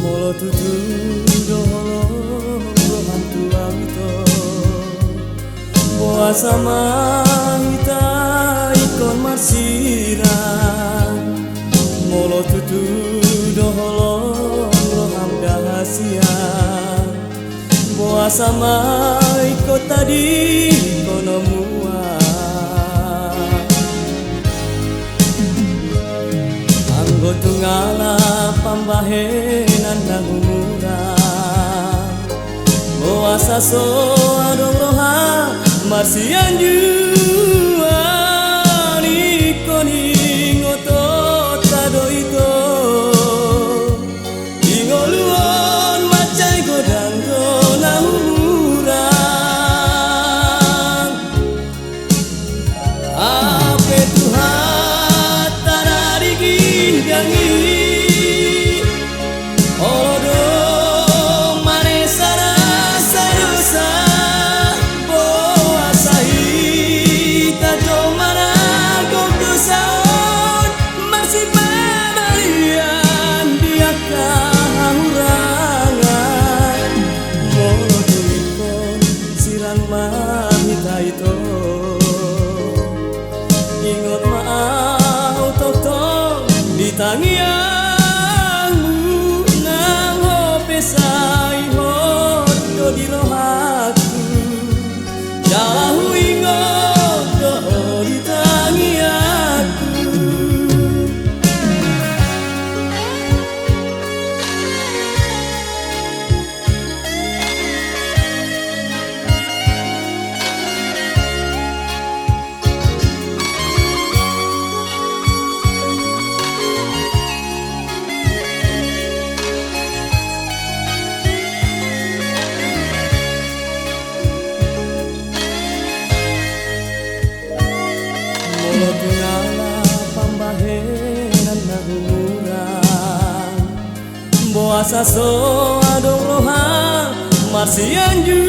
Molo tutu dolo rohan tua wito boa sama hita ikon marsiran. Molo tutu dolo rohan dahasia boa sama ikot tadi kono mua. Anggo tunggala pambahenan nangumuran boa saso adong roha marsian juan ikon ingoto tado ito ingoluon macai godang nangumuran ape Tuhan tanari gindangi olodo mane sana sadosa boa sahita domana gogdosaon masih pemalian dia kahurangan. Molo tuikon sirang mahita itu ingot maau tok-tok di tangiangmu nang hope sai hot do di rohaku jauh ingot do di tangiangku. Molo tunggala pambahenan nangumuran boa saso adong roha marsian ju